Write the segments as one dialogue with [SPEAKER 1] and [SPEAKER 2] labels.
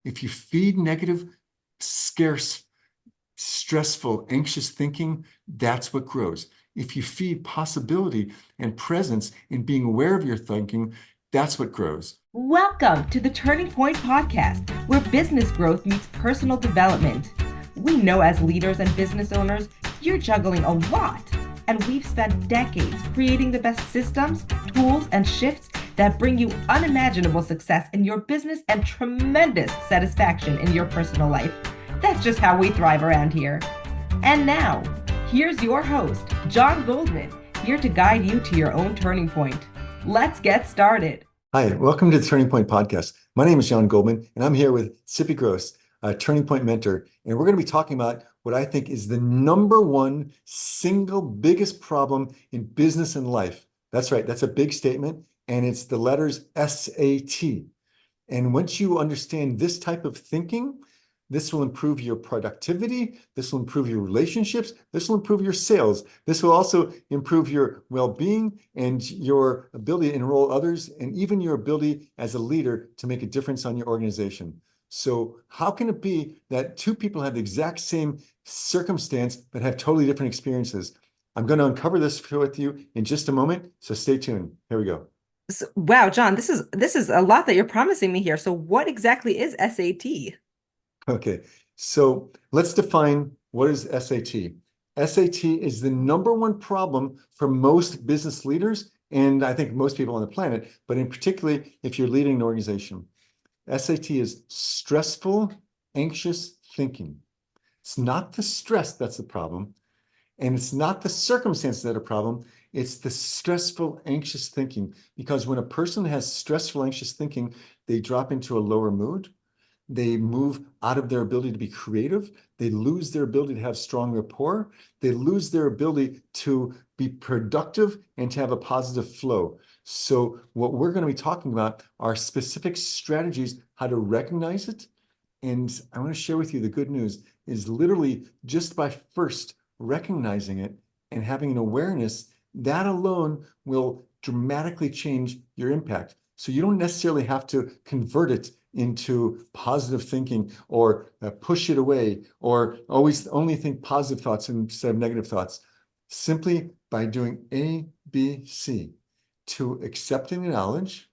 [SPEAKER 1] If you feed negative, scarce, stressful, anxious thinking, that's what grows. If you feed possibility and presence and being aware of your thinking, that's what grows.
[SPEAKER 2] Welcome to the Turning Point Podcast, where business growth meets personal development. We know as leaders and business owners, you're juggling a lot, and we've spent decades creating the best systems, tools, and shifts that bring you unimaginable success in your business and tremendous satisfaction in your personal life. That's just how we thrive around here. And now, here's your host, Jon Goldman, here to guide you to your own turning point. Let's get started.
[SPEAKER 1] Hi, welcome to the Turning Point Podcast. My name is Jon Goldman, and I'm here with Tsippi Gross, a Turning Point mentor, and we're going to be talking about what I think is the number one single biggest problem in business and life. That's right, that's a big statement, and it's the letters SAT. And once you understand this type of thinking, this will improve your productivity. This will improve your relationships. This will improve your sales. This will also improve your well-being and your ability to enroll others, and even your ability as a leader to make a difference on your organization. So how can it be that two people have the exact same circumstance but have totally different experiences? I'm going to uncover this with you in just a moment, so stay tuned. Here we go.
[SPEAKER 2] Wow, Jon, this is a lot that you're promising me here. So what exactly is SAT?
[SPEAKER 1] Okay, so let's define what is SAT. SAT is the number one problem for most business leaders, and I think most people on the planet, but in particularly if you're leading an organization. SAT is stressful, anxious thinking. It's not the stress that's the problem, and it's not the circumstances that are a problem. It's the stressful, anxious thinking. Because when a person has stressful, anxious thinking, they drop into a lower mood. They move out of their ability to be creative. They lose their ability to have strong rapport. They lose their ability to be productive and to have a positive flow. So what we're going to be talking about are specific strategies, how to recognize it. And I want to share with you the good news is literally just by first recognizing it and having an awareness, that alone will dramatically change your impact. So you don't necessarily have to convert it into positive thinking or push it away or always only think positive thoughts instead of negative thoughts. Simply by doing A, B, C, to accept and acknowledge,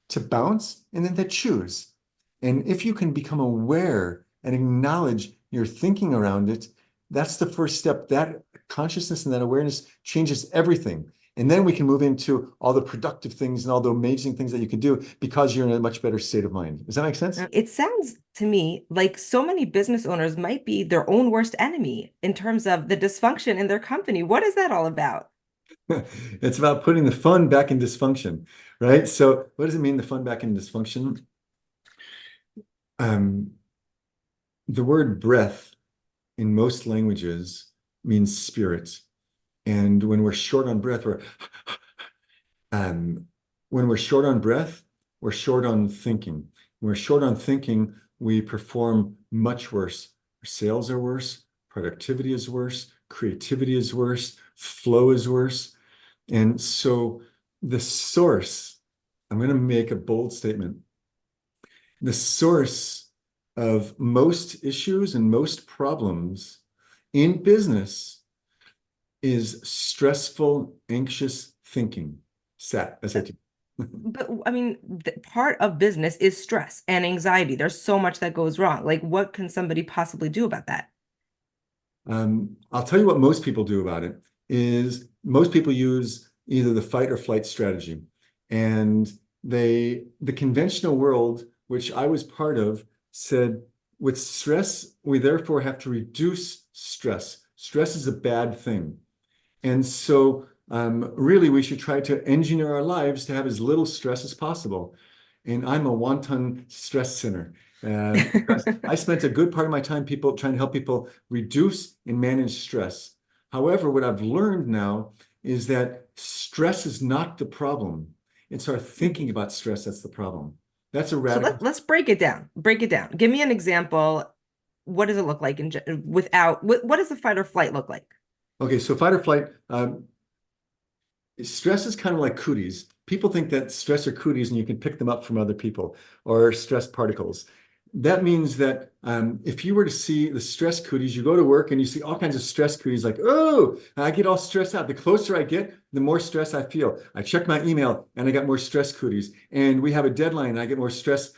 [SPEAKER 1] to bounce, and then to choose. And if you can become aware and acknowledge your thinking around it, that's the first step. That consciousness and that awareness changes everything. And then we can move into all the productive things and all the amazing things that you can do because you're in a much better state of mind. Does that make sense?
[SPEAKER 2] It sounds to me like so many business owners might be their own worst enemy in terms of the dysfunction in their company. What is that all about?
[SPEAKER 1] It's about putting the fun back in dysfunction, right? So what does it mean, the fun back in dysfunction? Um, the word breath in most languages means spirit. And when we're short on breath, um, when we're short on breath, we're short on thinking. When we're short on thinking, we perform much worse. Our sales are worse, productivity is worse, creativity is worse, flow is worse. And so the source, I'm going to make a bold statement. The source of most issues and most problems in business is stressful, anxious thinking. SAT.
[SPEAKER 2] But I mean, part of business is stress and anxiety. There's so much that goes wrong. Like, what can somebody possibly do about that?
[SPEAKER 1] I'll tell you what most people do about it is most people use either the fight or flight strategy. And the conventional world, which I was part of, said with stress, we therefore have to reduce stress. Stress is a bad thing. And so really we should try to engineer our lives to have as little stress as possible. And I'm a wanton stress sinner. Because I spent a good part of my time trying to help people reduce and manage stress. However, what I've learned now is that stress is not the problem. It's our thinking about stress that's the problem. That's a
[SPEAKER 2] So
[SPEAKER 1] radical.
[SPEAKER 2] let's break it down. Break it down. Give me an example. What does it look like without what does the fight or flight look like?
[SPEAKER 1] Okay, so fight or flight. Stress is kind of like cooties. People think that stress are cooties and you can pick them up from other people or stress particles. that means that if you were to see the stress cooties, you go to work and you see all kinds of stress cooties like, oh, I get all stressed out. The closer I get, the more stress I feel. I check my email and I got more stress cooties. And we have a deadline and I get more stress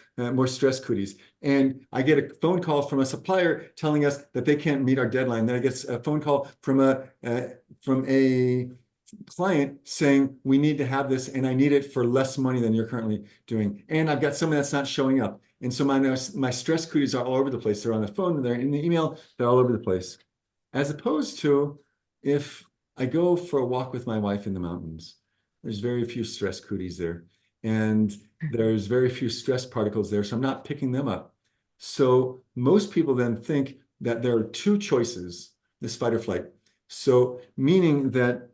[SPEAKER 1] cooties. And I get a phone call from a supplier telling us that they can't meet our deadline. Then I get a phone call from a client saying we need to have this and I need it for less money than you're currently doing. And I've got someone that's not showing up. And so my stress cooties are all over the place. They're on the phone, they're in the email, they're all over the place. As opposed to if I go for a walk with my wife in the mountains, there's very few stress cooties there. And there's very few stress particles there. So I'm not picking them up. So most people then think that there are two choices, this fight or flight. So meaning that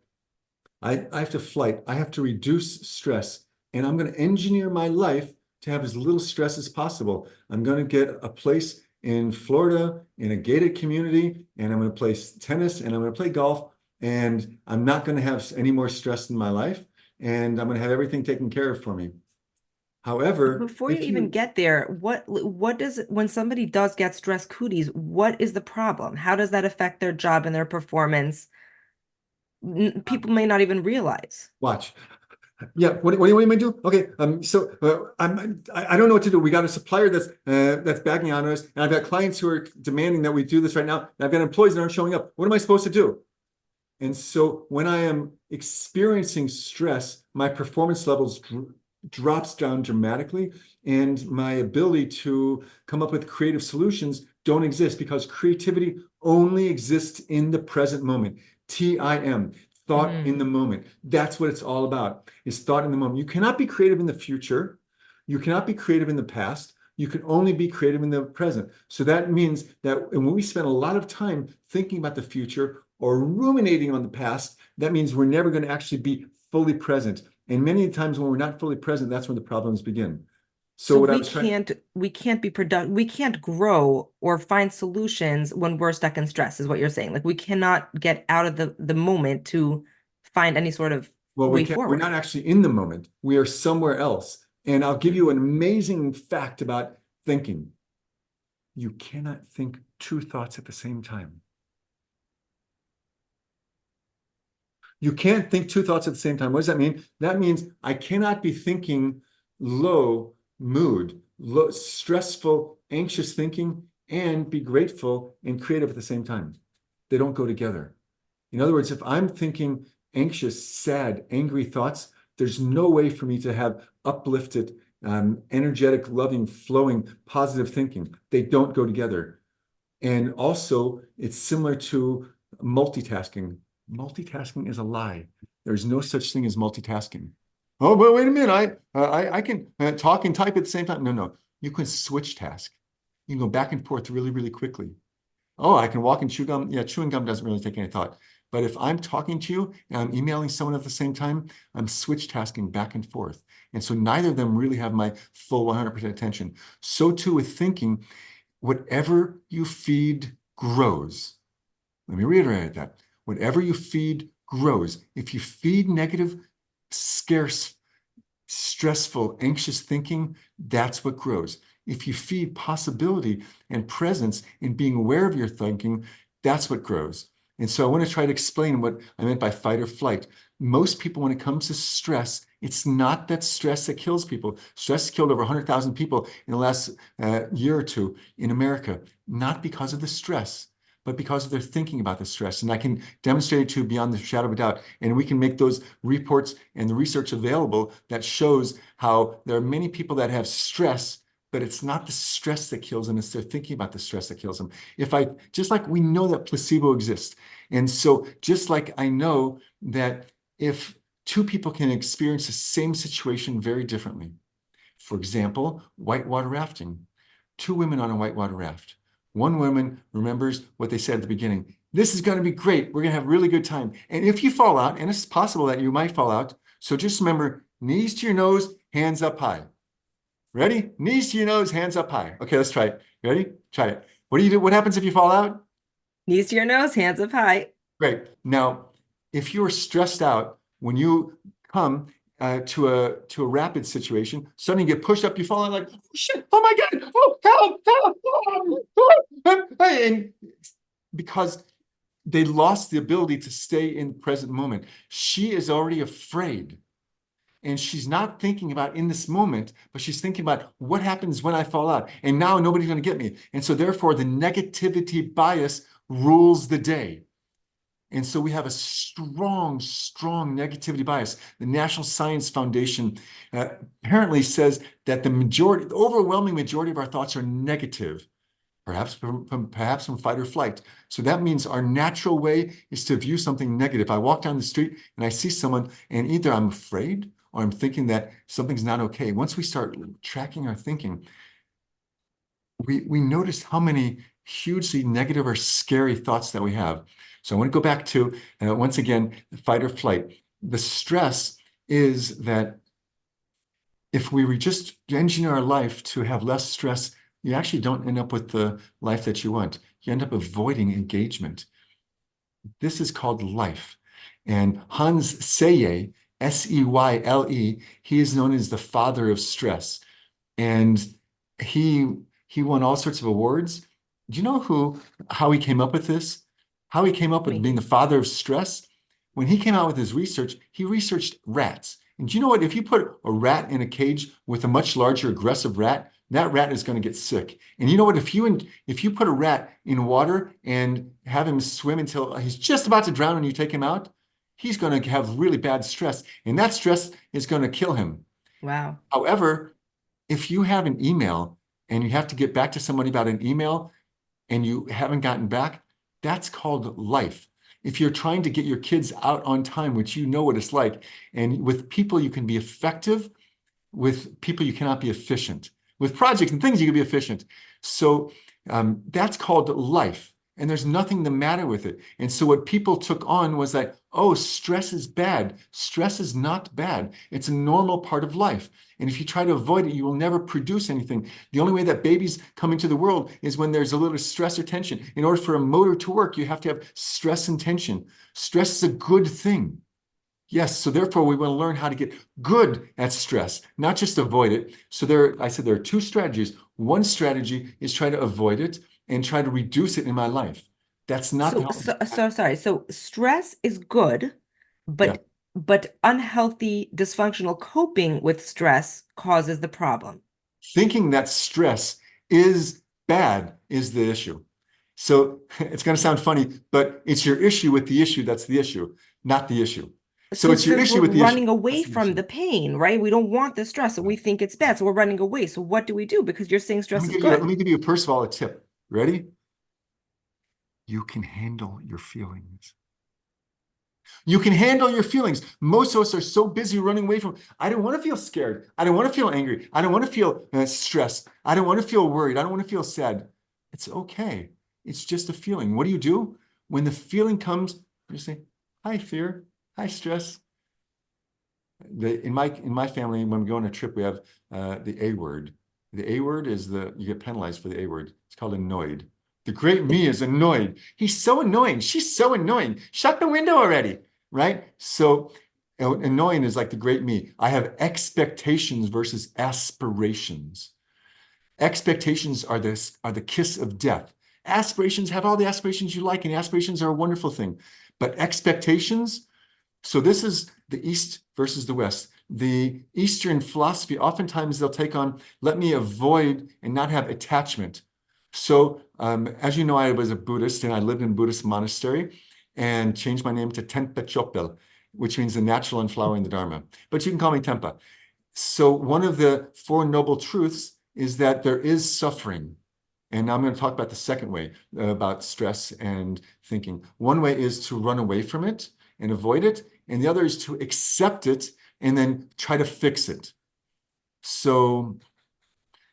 [SPEAKER 1] I have to flight, I have to reduce stress, and I'm going to engineer my life to have as little stress as possible. I'm going to get a place in Florida in a gated community, and I'm going to play tennis and I'm going to play golf, and I'm not going to have any more stress in my life, and I'm going to have everything taken care of for me. However,
[SPEAKER 2] Before you even get there, what does when somebody does get stress cooties, what is the problem? How does that affect their job and their performance? People may not even realize.
[SPEAKER 1] watch. Yeah, what do you want me to do? Okay, I don't know what to do. We got a supplier that's bagging on us, and I've got clients who are demanding that we do this right now. And I've got employees that aren't showing up. What am I supposed to do? And so when I am experiencing stress, my performance levels drops down dramatically, and my ability to come up with creative solutions don't exist because creativity only exists in the present moment. TIM. Thought in the moment. That's what it's all about, is thought in the moment. You cannot be creative in the future. You cannot be creative in the past. You can only be creative in the present. So that means that when we spend a lot of time thinking about the future or ruminating on the past, that means we're never going to actually be fully present. And many times when we're not fully present, that's when the problems begin.
[SPEAKER 2] So we can't be productive. We can't grow or find solutions when we're stuck in stress, is what you're saying. Like we cannot get out of the moment to find any sort of way forward.
[SPEAKER 1] We're not actually in the moment. We are somewhere else. And I'll give you an amazing fact about thinking. You cannot think two thoughts at the same time. You can't think two thoughts at the same time. What does that mean? That means I cannot be thinking low mood, low, stressful, anxious thinking, and be grateful and creative at the same time. They don't go together. In other words, if I'm thinking anxious, sad, angry thoughts, there's no way for me to have uplifted, energetic, loving, flowing, positive thinking. They don't go together. And also, it's similar to multitasking. Multitasking is a lie. There's no such thing as multitasking. Oh, but wait a minute. I can talk and type at the same time. No. You can switch task. You can go back and forth really, really quickly. Oh, I can walk and chew gum. Yeah, chewing gum doesn't really take any thought. But if I'm talking to you and I'm emailing someone at the same time, I'm switch tasking back and forth. And so neither of them really have my full 100% attention. So too with thinking, whatever you feed grows. Let me reiterate that. Whatever you feed grows. If you feed negative, scarce, stressful, anxious thinking, that's what grows. If you feed possibility and presence in being aware of your thinking, that's what grows. And so I want to try to explain what I meant by fight or flight. Most people, when it comes to stress, it's not that stress that kills people. Stress killed over 100,000 people in the last year or two in America, not because of the stress, but because of their thinking about the stress. And I can demonstrate it to you beyond the shadow of a doubt. And we can make those reports and the research available that shows how there are many people that have stress, but it's not the stress that kills them, it's their thinking about the stress that kills them. Just like we know that placebo exists. And so just like I know that if two people can experience the same situation very differently, for example, whitewater rafting, two women on a whitewater raft. One woman remembers what they said at the beginning. This is going to be great. We're going to have a really good time. And if you fall out, and it's possible that you might fall out, so just remember, knees to your nose, hands up high. Ready? Knees to your nose, hands up high. Okay, let's try it. Ready? Try it. What do you do? What happens if you fall out?
[SPEAKER 2] Knees to your nose, hands up high.
[SPEAKER 1] Great. Now, if you're stressed out, when you come to a rapid situation, suddenly you get pushed up, you fall in like, oh, shit, oh my God, oh, help, help, and because they lost the ability to stay in the present moment. She is already afraid. And she's not thinking about in this moment, but she's thinking about what happens when I fall out. And now nobody's going to get me. And so therefore, the negativity bias rules the day. And so we have a strong, strong negativity bias. The National Science Foundation apparently says that the overwhelming majority of our thoughts are negative, perhaps from fight or flight. So that means our natural way is to view something negative. I walk down the street and I see someone, and either I'm afraid or I'm thinking that something's not okay. Once we start tracking our thinking, we notice how many hugely negative or scary thoughts that we have. So I want to go back to, once again, fight or flight. The stress is that if we just engineer our life to have less stress, you actually don't end up with the life that you want. You end up avoiding engagement. This is called life. And Hans Selye, Seyle, he is known as the father of stress. And he won all sorts of awards. Do you know how he came up with this? How he came up with being the father of stress? When he came out with his research, he researched rats. And do you know what? If you put a rat in a cage with a much larger aggressive rat, that rat is going to get sick. And you know what? If you put a rat in water and have him swim until he's just about to drown and you take him out, he's going to have really bad stress. And that stress is going to kill him.
[SPEAKER 2] Wow.
[SPEAKER 1] However, if you have an email and you have to get back to somebody about an email and you haven't gotten back, that's called life. If you're trying to get your kids out on time, which you know what it's like, and with people you can be effective, with people you cannot be efficient. With projects and things you can be efficient. So that's called life. And there's nothing the matter with it. And so what people took on was that, oh, stress is bad. Stress is not bad. It's a normal part of life. And if you try to avoid it, you will never produce anything. The only way that babies come into the world is when there's a little stress or tension. In order for a motor to work, you have to have stress and tension. Stress is a good thing. Yes, so therefore we want to learn how to get good at stress, not just avoid it. So I said there are two strategies. One strategy is try to avoid it and try to reduce it in my life. That's not the
[SPEAKER 2] So sorry. So stress is good,
[SPEAKER 1] Yeah.
[SPEAKER 2] but unhealthy, dysfunctional coping with stress causes the problem.
[SPEAKER 1] Thinking that stress is bad is the issue. So it's going to sound funny, but it's your issue with the issue that's the issue, not the issue. So it's your issue
[SPEAKER 2] we're
[SPEAKER 1] with the issue.
[SPEAKER 2] running away from the pain, right? We don't want the stress, so we think it's bad. So we're running away. So what do we do? Because you're saying stress is good.
[SPEAKER 1] Let me give you, first of all, a tip. Ready? You can handle your feelings. You can handle your feelings. Most of us are so busy running away from, I don't want to feel scared. I don't want to feel angry. I don't want to feel stressed. I don't want to feel worried. I don't want to feel sad. It's okay. It's just a feeling. What do? When the feeling comes, you say, hi, fear. Hi, stress. In my family, when we go on a trip, we have the A word. The A word is you get penalized for the A word. It's called annoyed. The great me is annoyed. He's so annoying. She's so annoying. Shut the window already, right? So annoying is like the great me. I have expectations versus aspirations. Expectations are the kiss of death. Aspirations, have all the aspirations you like, and aspirations are a wonderful thing. But expectations, so this is the East versus the West. The Eastern philosophy, oftentimes they'll take on, let me avoid and not have attachment. So as you know, I was a Buddhist and I lived in a Buddhist monastery and changed my name to Tenpa Chopel, which means the natural unflowering the Dharma. But you can call me Tenpa. So one of the Four Noble Truths is that there is suffering. And now I'm going to talk about the second way, about stress and thinking. One way is to run away from it and avoid it. And the other is to accept it and then try to fix it. So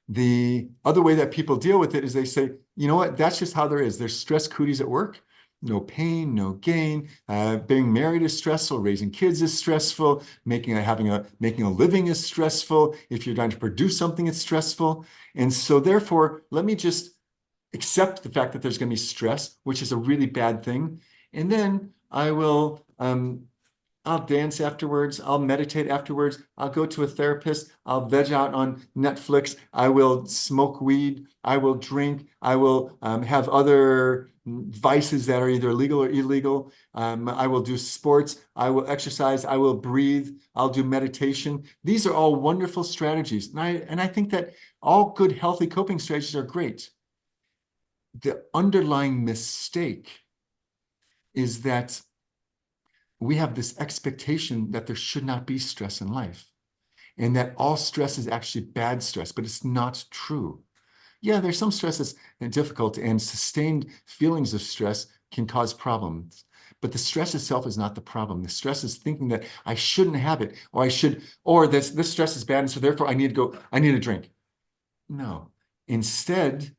[SPEAKER 1] the other way that people deal with it is they say, you know what, that's just how there is. There's stress cooties at work. No pain, no gain. Being married is stressful. Raising kids is stressful. Making a living is stressful. If you're trying to produce something, it's stressful. And so therefore, let me just accept the fact that there's going to be stress, which is a really bad thing. And then I will I'll dance afterwards. I'll meditate afterwards. I'll go to a therapist. I'll veg out on Netflix. I will smoke weed. I will drink. I will have other vices that are either legal or illegal. I will do sports. I will exercise. I will breathe. I'll do meditation. These are all wonderful strategies. And I think that all good, healthy coping strategies are great. The underlying mistake is that we have this expectation that there should not be stress in life and that all stress is actually bad stress, but it's not true. Yeah, there's some stress that's difficult, and sustained feelings of stress can cause problems. But the stress itself is not the problem. The stress is thinking that I shouldn't have it, or I should, or this stress is bad, and so therefore I need a drink. No. Instead,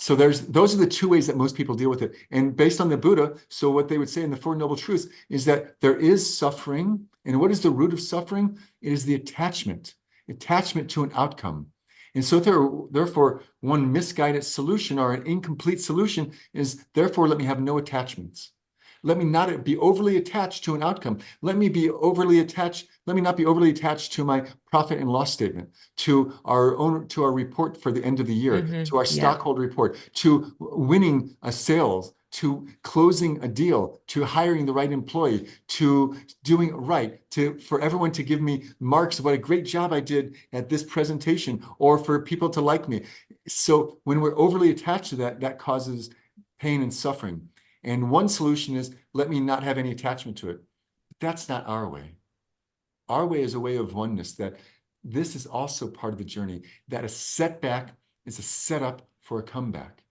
[SPEAKER 1] so those are the two ways that most people deal with it. And based on the Buddha, so what they would say in the Four Noble Truths is that there is suffering. And what is the root of suffering? It is the attachment to an outcome. And so therefore, one misguided solution or an incomplete solution is, therefore, let me have no attachments. Let me not be overly attached to an outcome. Let me not be overly attached to my profit and loss statement, to our report for the end of the year, to our
[SPEAKER 2] Yeah.
[SPEAKER 1] stockholder report, to winning a sales, to closing a deal, to hiring the right employee, to doing it right, for everyone to give me marks of what a great job I did at this presentation, or for people to like me. So when we're overly attached to that, that causes pain and suffering. And one solution is, let me not have any attachment to it. But that's not our way. Our way is a way of oneness, that this is also part of the journey, that a setback is a setup for a comeback.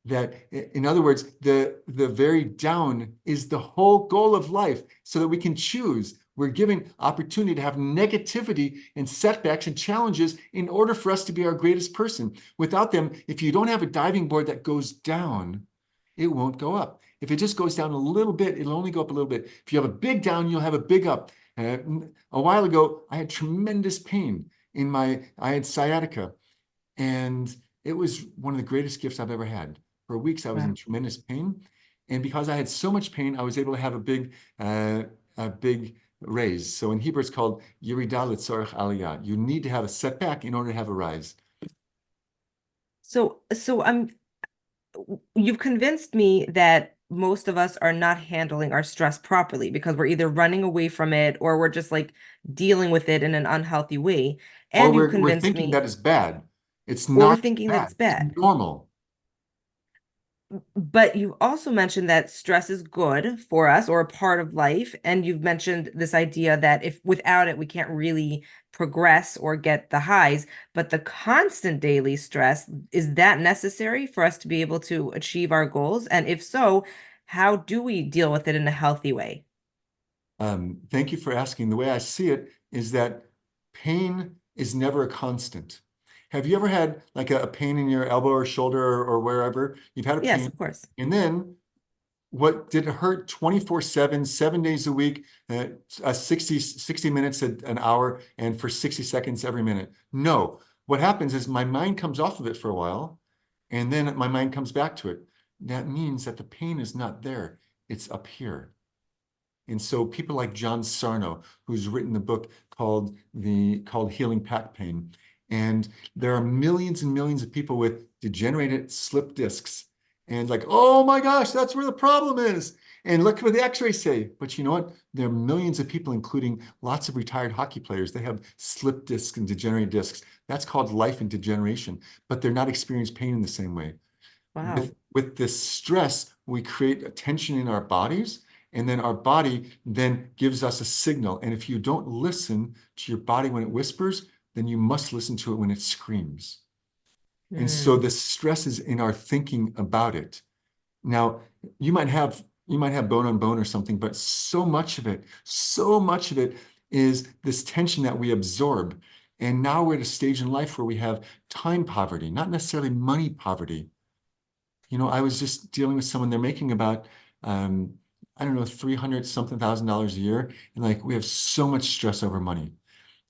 [SPEAKER 1] That, in other words, the very down is the whole goal of life, so that we can choose. We're given opportunity to have negativity and setbacks and challenges in order for us to be our greatest person. Without them, if you don't have a diving board that goes down, it won't go up. If it just goes down a little bit, it'll only go up a little bit. If you have a big down, you'll have a big up. A while ago, I had tremendous pain I had sciatica, and it was one of the greatest gifts I've ever had. For weeks, I was in tremendous pain. And because I had so much pain, I was able to have a big raise. So in Hebrew, it's called Yerida L'Tzorech Aliyah. You need to have a setback in order to have a rise.
[SPEAKER 2] So you've convinced me that most of us are not handling our stress properly, because we're either running away from it or we're just like dealing with it in an unhealthy way. And you've
[SPEAKER 1] Or we're
[SPEAKER 2] convinced
[SPEAKER 1] thinking
[SPEAKER 2] me,
[SPEAKER 1] that it's bad. It's
[SPEAKER 2] or we're
[SPEAKER 1] not
[SPEAKER 2] thinking that
[SPEAKER 1] bad.
[SPEAKER 2] it's bad.
[SPEAKER 1] It's normal.
[SPEAKER 2] But you've also mentioned that stress is good for us, or a part of life. And you've mentioned this idea that if without it, we can't really progress or get the highs. But the constant daily stress, is that necessary for us to be able to achieve our goals? And if so, how do we deal with it in a healthy way?
[SPEAKER 1] Thank you for asking. The way I see it is that pain is never a constant. Have you ever had like a pain in your elbow or shoulder or wherever? You've had a
[SPEAKER 2] Yes,
[SPEAKER 1] pain,
[SPEAKER 2] of course.
[SPEAKER 1] and then what did it hurt 24/7, 7 days a week, 60 minutes an hour, and for 60 seconds every minute? No. What happens is my mind comes off of it for a while, and then my mind comes back to it. That means that the pain is not there. It's up here. And so people like John Sarno, who's written the book called Healing Back Pain. And there are millions and millions of people with degenerated slip discs. And like, oh my gosh, that's where the problem is. And look what the x-rays say. But you know what? There are millions of people, including lots of retired hockey players. They have slip discs and degenerated discs. That's called life and degeneration. But they're not experiencing pain in the same way.
[SPEAKER 2] Wow.
[SPEAKER 1] With this stress, we create a tension in our bodies, and then our body then gives us a signal. And if you don't listen to your body when it whispers, then you must listen to it when it screams. And so the stress is in our thinking about it. Now, you might have bone on bone or something, but so much of it is this tension that we absorb. And now we're at a stage in life where we have time poverty, not necessarily money poverty. You know, I was just dealing with someone, they're making about, I don't know, 300 something thousand dollars a year. And like, we have so much stress over money.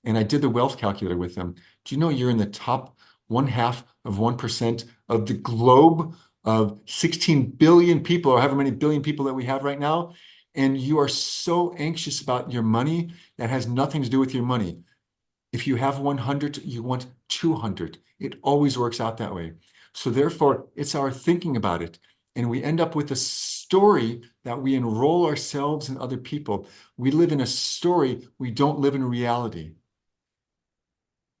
[SPEAKER 1] And I did the wealth calculator with them. Do you know you're in the top 0.5% of the globe of 16 billion people, or however many billion people that we have right now? and you are so anxious about your money that has nothing to do with your money. If you have 100, you want 200. It always works out that way. So therefore, it's our thinking about it. And we end up with a story that we enroll ourselves and other people. We live in a story. We don't live in reality.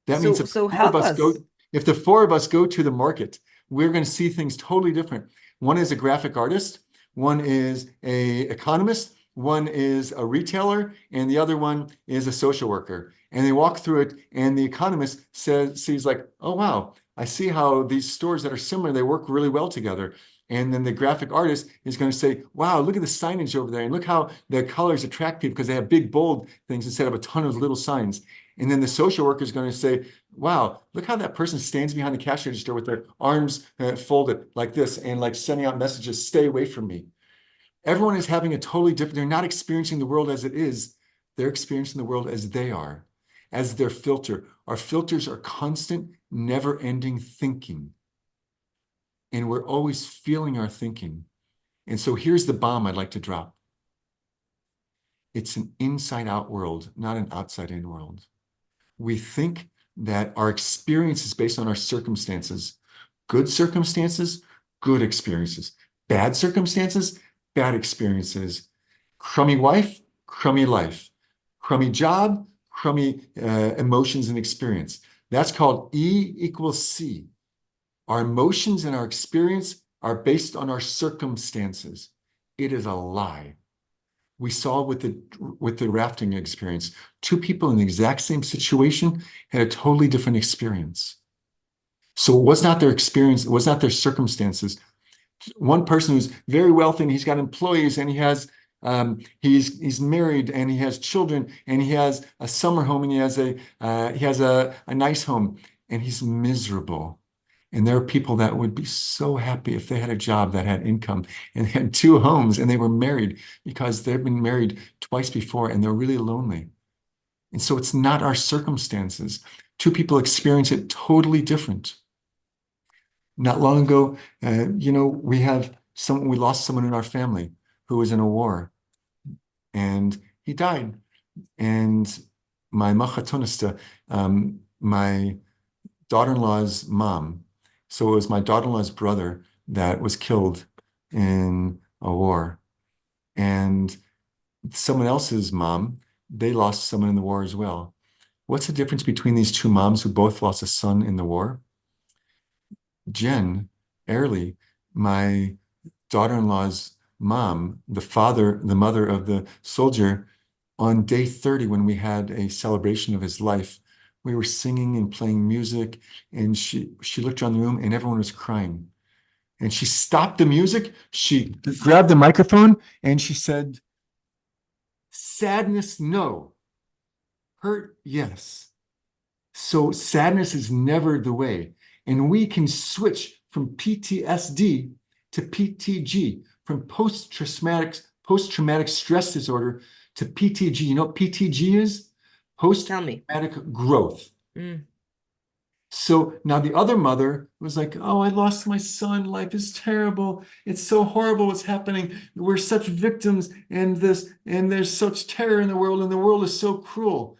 [SPEAKER 1] That means
[SPEAKER 2] So
[SPEAKER 1] if the
[SPEAKER 2] so
[SPEAKER 1] four of
[SPEAKER 2] help
[SPEAKER 1] us go,
[SPEAKER 2] us.
[SPEAKER 1] if the four of us go to the market, we're going to see things totally different. One is a graphic artist, one is a economist, one is a retailer, and the other one is a social worker. And they walk through it, and the economist sees like, oh wow, I see how these stores that are similar, they work really well together. And then the graphic artist is going to say, wow, look at the signage over there, and look how the colors attract people because they have big, bold things instead of a ton of little signs. And then the social worker is going to say, wow, look how that person stands behind the cash register with their arms folded like this and like sending out messages, stay away from me. Everyone is having a totally different, they're not experiencing the world as it is. They're experiencing the world as they are, as their filter. Our filters are constant, never-ending thinking. And we're always feeling our thinking. And so here's the bomb I'd like to drop. It's an inside-out world, not an outside-in world. We think that our experience is based on our circumstances. Good circumstances, good experiences. Bad circumstances, bad experiences. Crummy wife, crummy life. Crummy job, crummy emotions and experience. That's called E equals C. Our emotions and our experience are based on our circumstances. It is a lie. We saw with the rafting experience, two people in the exact same situation had a totally different experience. So it was not their experience, it was not their circumstances. One person who's very wealthy and he's got employees and he's married and he has children and he has a summer home and he has a nice home and he's miserable. And there are people that would be so happy if they had a job that had income and had two homes and they were married because they've been married twice before and they're really lonely. And so it's not our circumstances. Two people experience it totally different. Not long ago, we lost someone in our family who was in a war and he died. And my machatonista, my daughter-in-law's mom, so it was my daughter-in-law's brother that was killed in a war. And someone else's mom, they lost someone in the war as well. What's the difference between these two moms who both lost a son in the war? Jen Early, my daughter-in-law's mom, the mother of the soldier, on day 30, when we had a celebration of his life, we were singing and playing music, and she looked around the room and everyone was crying. And she stopped the music, she grabbed the microphone, and she said, sadness, no. Hurt, yes. So sadness is never the way. And we can switch from PTSD to PTG, from post-traumatic stress disorder to PTG. You know what PTG is?
[SPEAKER 2] Tell me.
[SPEAKER 1] Post-traumatic growth.
[SPEAKER 2] Mm.
[SPEAKER 1] So now the other mother was like, oh, I lost my son. Life is terrible. It's so horrible what's happening. We're such victims, and there's such terror in the world, and the world is so cruel.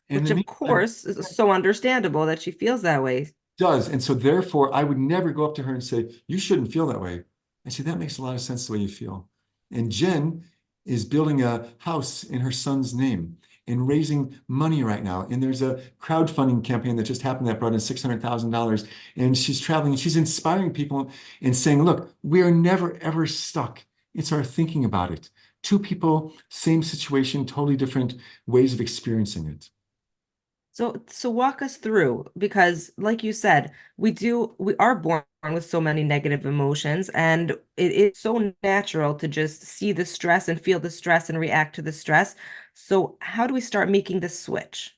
[SPEAKER 1] And
[SPEAKER 2] Which,
[SPEAKER 1] the
[SPEAKER 2] of
[SPEAKER 1] meantime,
[SPEAKER 2] course, is so understandable that she feels that way.
[SPEAKER 1] does. And so therefore, I would never go up to her and say, you shouldn't feel that way. I say, that makes a lot of sense the way you feel. And Jen is building a house in her son's name and raising money right now. And there's a crowdfunding campaign that just happened that brought in $600,000. And she's traveling and she's inspiring people and saying, look, we are never, ever stuck. It's our thinking about it. Two people, same situation, totally different ways of experiencing it.
[SPEAKER 2] So walk us through, because like you said, we are born with so many negative emotions, and it is so natural to just see the stress and feel the stress and react to the stress. So how do we start making this switch?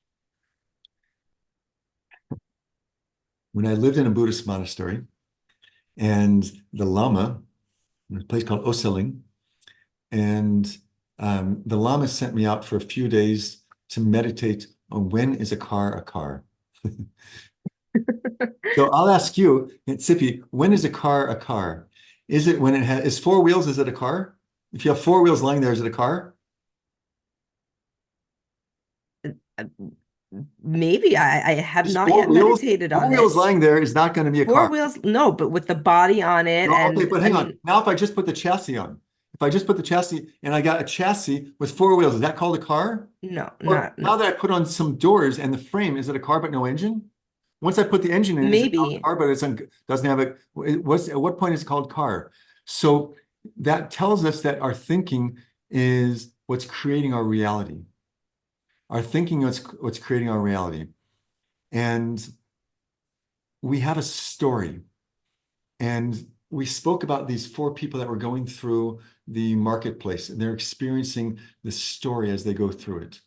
[SPEAKER 1] When I lived in a Buddhist monastery, and the Lama, in a place called Oseling, and the Lama sent me out for a few days to meditate on when is a car a car. So I'll ask you, Tsippi, when is a car a car? Is it when it has four wheels, is it a car? If you have four wheels lying there, is it a car?
[SPEAKER 2] Uh, Maybe I have
[SPEAKER 1] Just
[SPEAKER 2] not yet meditated
[SPEAKER 1] four
[SPEAKER 2] on
[SPEAKER 1] wheels
[SPEAKER 2] this.
[SPEAKER 1] lying there is not going to be a
[SPEAKER 2] Four
[SPEAKER 1] car.
[SPEAKER 2] wheels, no, but with the body on it,
[SPEAKER 1] No, okay,
[SPEAKER 2] and
[SPEAKER 1] but
[SPEAKER 2] I
[SPEAKER 1] hang on.
[SPEAKER 2] mean,
[SPEAKER 1] Now, if I just put the chassis on, if I just put the chassis and I got a chassis with four wheels, is that called a car?
[SPEAKER 2] no,
[SPEAKER 1] Or
[SPEAKER 2] not
[SPEAKER 1] now
[SPEAKER 2] no.
[SPEAKER 1] that I put on some doors and the frame, is it a car but no engine? Once I put the engine in, is it now a
[SPEAKER 2] Maybe
[SPEAKER 1] car but doesn't have a, at what point is it called car? So that tells us that our thinking is what's creating our reality. Our thinking is what's creating our reality. And we have a story. And we spoke about these four people that were going through the marketplace, and they're experiencing the story as they go through it.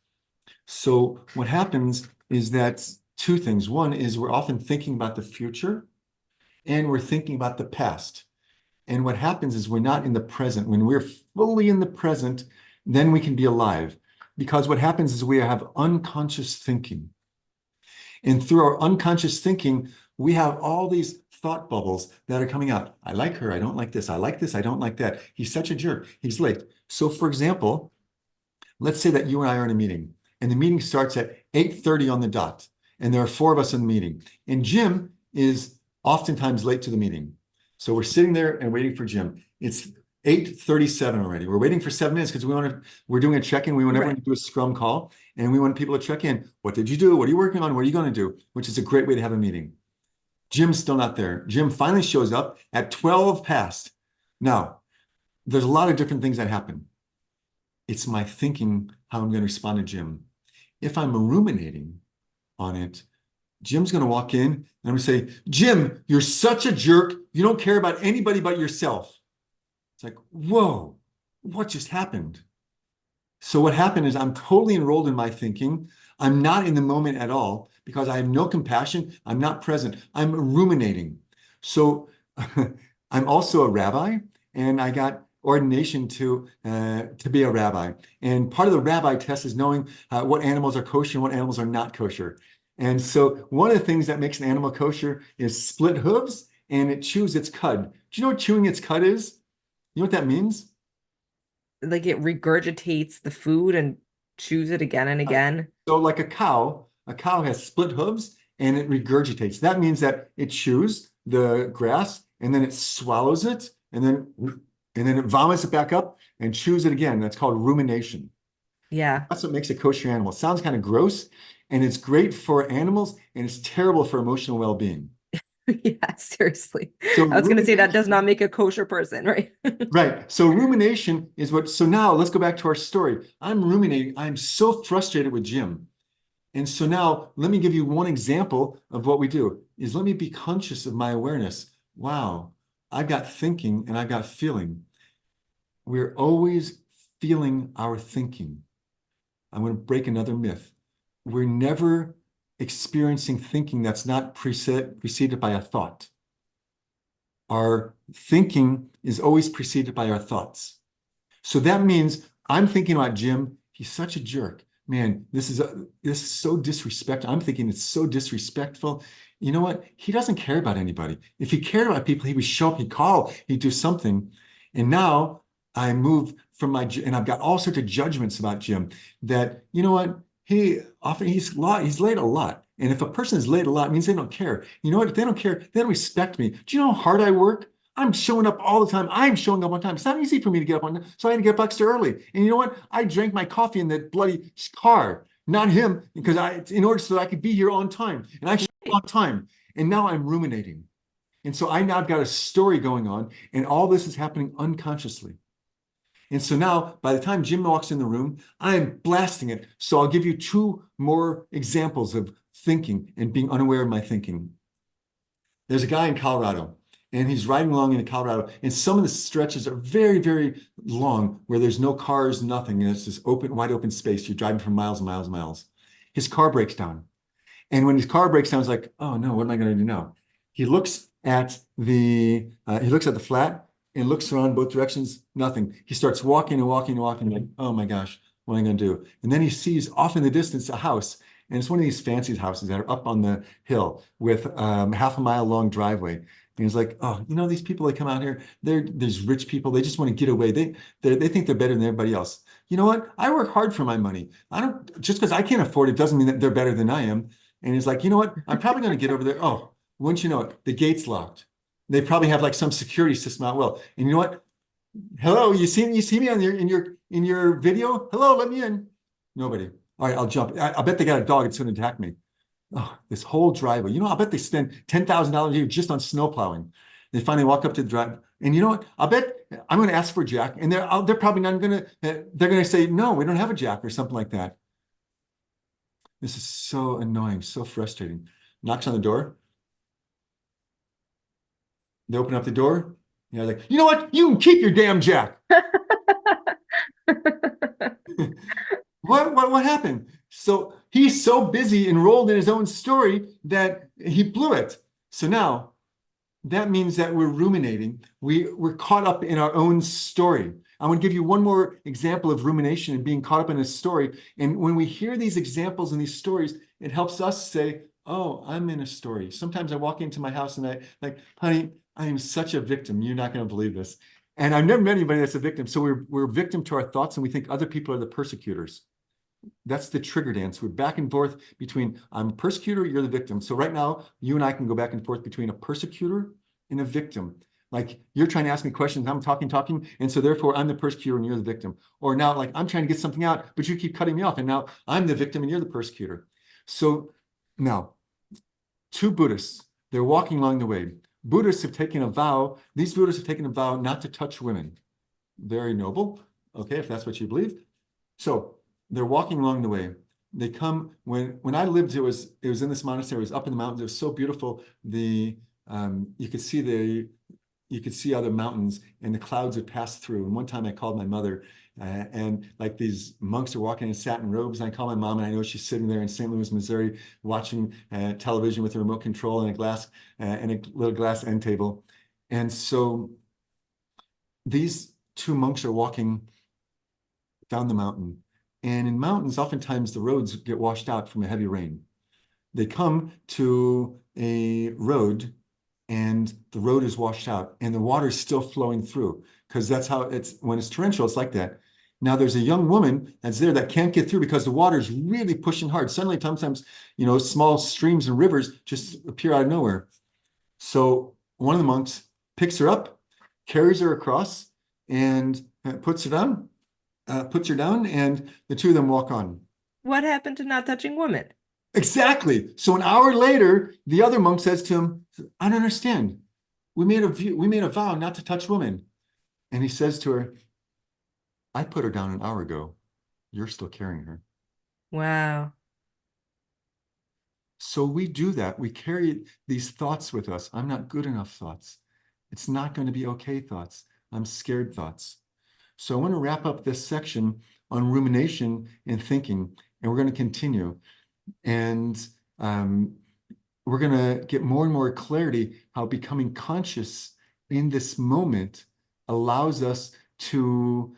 [SPEAKER 1] So what happens is that two things. One is we're often thinking about the future and we're thinking about the past. And what happens is we're not in the present. When we're fully in the present, then we can be alive. Because what happens is we have unconscious thinking. And through our unconscious thinking, we have all these thought bubbles that are coming out. I like her. I don't like this. I like this. I don't like that. He's such a jerk. He's late. So, for example, let's say that you and I are in a meeting, and the meeting starts at 8:30 on the dot, and there are four of us in the meeting. And Jim is oftentimes late to the meeting. So we're sitting there and waiting for Jim. It's 8:37 already. We're waiting for 7 minutes because we're doing a check-in. We want everyone
[SPEAKER 2] right.
[SPEAKER 1] to do a scrum call, and we want people to check in. What did you do? What are you working on? What are you going to do? Which is a great way to have a meeting. Jim's still not there. Jim finally shows up at 12 past. Now, there's a lot of different things that happen. It's my thinking how I'm going to respond to Jim. If I'm ruminating on it, Jim's going to walk in and I'm going to say, Jim, you're such a jerk. You don't care about anybody but yourself. It's like, whoa, what just happened? So what happened is I'm totally enrolled in my thinking. I'm not in the moment at all because I have no compassion. I'm not present. I'm ruminating. So I'm also a rabbi, and I got ordination to be a rabbi. And part of the rabbi test is knowing what animals are kosher and what animals are not kosher. And so one of the things that makes an animal kosher is split hooves, and it chews its cud. Do you know what chewing its cud is? You know what that means?
[SPEAKER 2] Like it regurgitates the food and chews it again and
[SPEAKER 1] Right.
[SPEAKER 2] again.
[SPEAKER 1] So like a cow has split hooves and it regurgitates. That means that it chews the grass and then it swallows it and then it vomits it back up and chews it again. That's called rumination.
[SPEAKER 2] Yeah.
[SPEAKER 1] That's what makes a kosher animal. It sounds kind of gross, and it's great for animals and it's terrible for emotional well-being.
[SPEAKER 2] Yeah, seriously.
[SPEAKER 1] So
[SPEAKER 2] I was going to say that does
[SPEAKER 1] rumination,
[SPEAKER 2] not make a kosher person, right?
[SPEAKER 1] right. So rumination is what, so now let's go back to our story. I'm ruminating. I'm so frustrated with Jim. And so now let me give you one example of what we do is let me be conscious of my awareness. Wow, I've got thinking and I've got feeling. We're always feeling our thinking. I'm going to break another myth. We're never experiencing thinking that's not preceded by a thought. Our thinking is always preceded by our thoughts. So that means I'm thinking about Jim. He's such a jerk. Man, this is so disrespectful. I'm thinking it's so disrespectful. You know what? He doesn't care about anybody. If he cared about people, he would show up, he'd call, he'd do something. And now I move from and I've got all sorts of judgments about Jim that, you know what? He's late a lot. And if a person is late a lot, it means they don't care. You know what? If they don't care, they don't respect me. Do you know how hard I work? I'm showing up all the time. I'm showing up on time. It's not easy for me to get up on time. So I had to get up extra early. And you know what? I drank my coffee in that bloody car, not him, because in order so that I could be here on time. And I showed up on time. And now I'm ruminating. And so I now have got a story going on, and all this is happening unconsciously. And so now, by the time Jim walks in the room, I'm blasting it. So I'll give you two more examples of thinking and being unaware of my thinking. There's a guy in Colorado, and he's riding along in Colorado, and some of the stretches are very, very long where there's no cars, nothing. And it's this open, wide open space. You're driving for miles and miles and miles. His car breaks down. And when his car breaks down, he's like, oh no, what am I going to do now? He looks at the flat and looks around both directions, nothing. He starts walking and walking and walking, like, oh my gosh, what am I going to do? And then he sees off in the distance a house, and it's one of these fancy houses that are up on the hill with half a mile long driveway. And he's like, oh, these people that come out here, there's rich people. They just want to get away. They think they're better than everybody else. You know what? I work hard for my money. I don't, just because I can't afford it doesn't mean that they're better than I am. And he's like, you know what? I'm probably going to get over there. Oh, wouldn't you know it? The gate's locked. They probably have like some security system out well. And you know what? Hello, you see me on in your video? Hello, let me in. Nobody. All right, I'll jump. I bet they got a dog that's going to attack me. Oh, this whole driveway. I'll bet they spend $10,000 a year just on snow plowing. They finally walk up to the drive, and you know what? I'll bet I'm going to ask for a jack, and they're probably not going to. They're going to say no, we don't have a jack or something like that. This is so annoying, so frustrating. Knocks on the door. They open up the door. Like, you know what? You can keep your damn jack. What happened? So he's so busy enrolled in his own story that he blew it. So now that means that we're ruminating. We're caught up in our own story. I want to give you one more example of rumination and being caught up in a story. And when we hear these examples and these stories, it helps us say, oh, I'm in a story. Sometimes I walk into my house and I like, honey, I am such a victim. You're not going to believe this. And I've never met anybody that's a victim. So we're a victim to our thoughts, and we think other people are the persecutors. That's the trigger dance. We're back and forth between I'm a persecutor, you're the victim. So right now, you and I can go back and forth between a persecutor and a victim. Like you're trying to ask me questions, I'm talking, and so therefore I'm the persecutor and you're the victim. Or now, like I'm trying to get something out, but you keep cutting me off, and now I'm the victim and you're the persecutor. So now, two Buddhists, they're walking along the way. Buddhists have taken a vow. These Buddhists have taken a vow not to touch women. Very noble. Okay, if that's what you believe. So they're walking along the way. They come when I lived. It was in this monastery. It was up in the mountains. It was so beautiful. You could see other mountains, and the clouds would pass through. And one time I called my mother, and like these monks are walking in satin robes. And I call my mom, and I know she's sitting there in St. Louis, Missouri, watching television with a remote control and a little glass end table. And so these two monks are walking down the mountain. And in mountains, oftentimes the roads get washed out from a heavy rain. They come to a road, and the road is washed out, and the water is still flowing through, because that's how when it's torrential, it's like that. Now there's a young woman that's there that can't get through because the water is really pushing hard. Suddenly, sometimes, small streams and rivers just appear out of nowhere. So one of the monks picks her up, carries her across, and puts her down, and the two of them walk on.
[SPEAKER 2] What happened to not touching women?
[SPEAKER 1] Exactly. So an hour later, the other monk says to him, I don't understand. We made a vow not to touch women. And he says to her, I put her down an hour ago. You're still carrying her.
[SPEAKER 2] Wow.
[SPEAKER 1] So we do that. We carry these thoughts with us. I'm not good enough thoughts. It's not going to be okay thoughts. I'm scared thoughts. So I want to wrap up this section on rumination and thinking, and we're going to continue. And we're going to get more and more clarity how becoming conscious in this moment allows us to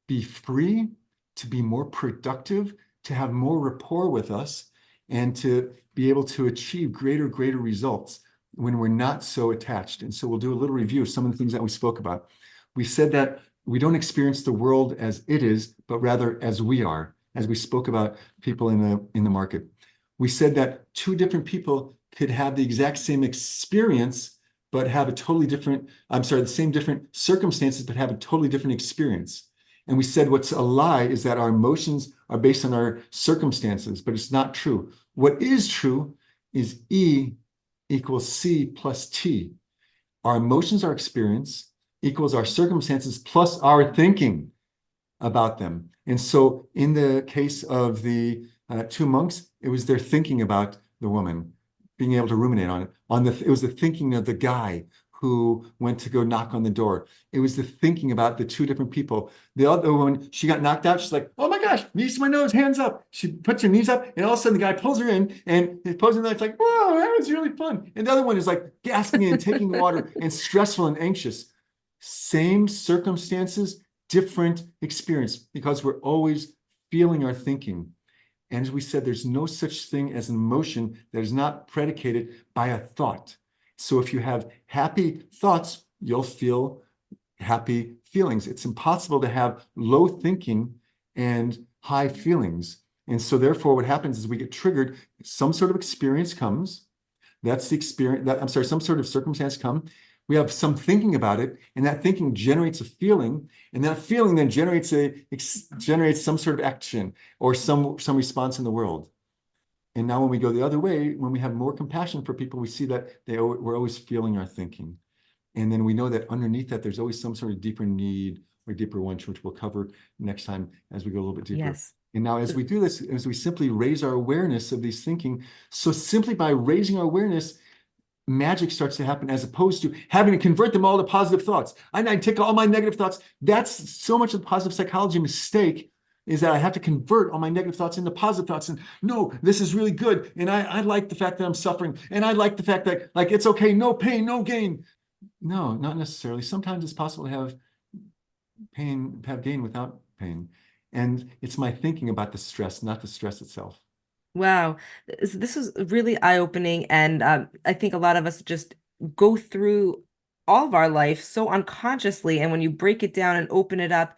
[SPEAKER 1] be free, to be more productive, to have more rapport with us, and to be able to achieve greater results when we're not so attached. And so we'll do a little review of some of the things that we spoke about. We said that we don't experience the world as it is, but rather as we are, as we spoke about people in the market. We said that two different people could have the exact same experience, but have a totally different, the same different circumstances, but have a totally different experience. And we said what's a lie is that our emotions are based on our circumstances, but it's not true. What is true is E equals C plus T. Our emotions, our experience, equals our circumstances plus our thinking about them. And so in the case of the two monks, it was their thinking about the woman, being able to ruminate on it. It was the thinking of the guy who went to go knock on the door. It was the thinking about the two different people. The other one, she got knocked out. She's like, oh my gosh, knees to my nose, hands up. She puts her knees up, and all of a sudden the guy pulls her in, and he pulls her in, and it's like, whoa, that was really fun. And the other one is like gasping and taking water and stressful and anxious. Same circumstances, different experience, because we're always feeling our thinking. And as we said, there's no such thing as an emotion that is not predicated by a thought. So if you have happy thoughts, you'll feel happy feelings. It's impossible to have low thinking and high feelings. And so therefore what happens is we get triggered, some sort of experience comes. That's the experience that, I'm sorry, some sort of circumstance come. We have some thinking about it, and that thinking generates a feeling, and that feeling then generates some sort of action or some response in the world. And now when we go the other way, when we have more compassion for people, we see that we're always feeling our thinking. And then we know that underneath that, there's always some sort of deeper need or deeper one, which we'll cover next time as we go a little bit deeper.
[SPEAKER 2] Yes.
[SPEAKER 1] And now as we do this, as we simply raise our awareness of these thinking, so simply by raising our awareness, magic starts to happen, as opposed to having to convert them all to positive thoughts. I take all my negative thoughts. That's so much of the positive psychology mistake, is that I have to convert all my negative thoughts into positive thoughts. And no, this is really good. And I like the fact that I'm suffering. And I like the fact that, like, it's okay, no pain, no gain. No, not necessarily. Sometimes it's possible to have pain, have gain without pain. And it's my thinking about the stress, not the stress itself.
[SPEAKER 2] Wow, this was really eye-opening, and I think a lot of us just go through all of our life so unconsciously, and when you break it down and open it up,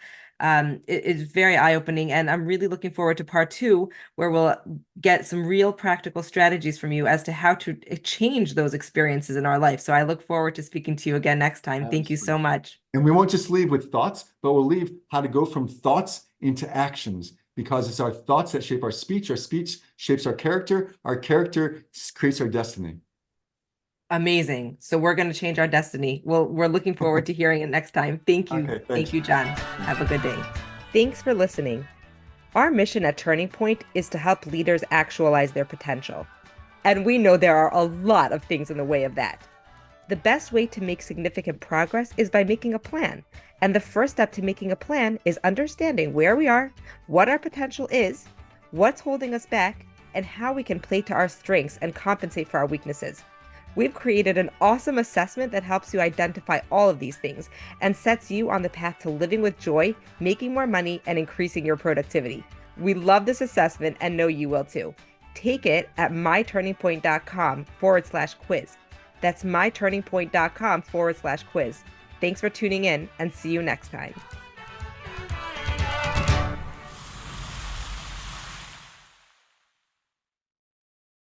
[SPEAKER 2] it's very eye-opening, and I'm really looking forward to part 2, where we'll get some real practical strategies from you as to how to change those experiences in our life. So I look forward to speaking to you again next time. Thank you so much.
[SPEAKER 1] And we won't just leave with thoughts, but we'll leave how to go from thoughts into actions, because it's our thoughts that shape our speech shapes our character creates our destiny.
[SPEAKER 2] Amazing. So we're going to change our destiny. Well, we're looking forward to hearing it next time. Thank you.
[SPEAKER 1] Okay,
[SPEAKER 2] Thank you, Jon. Have a good day. Thanks for listening. Our mission at Turning Point is to help leaders actualize their potential. And we know there are a lot of things in the way of that. The best way to make significant progress is by making a plan. And the first step to making a plan is understanding where we are, what our potential is, what's holding us back, and how we can play to our strengths and compensate for our weaknesses. We've created an awesome assessment that helps you identify all of these things and sets you on the path to living with joy, making more money, and increasing your productivity. We love this assessment and know you will too. Take it at myturningpoint.com/quiz. That's myturningpoint.com/quiz. Thanks for tuning in, and see you next time.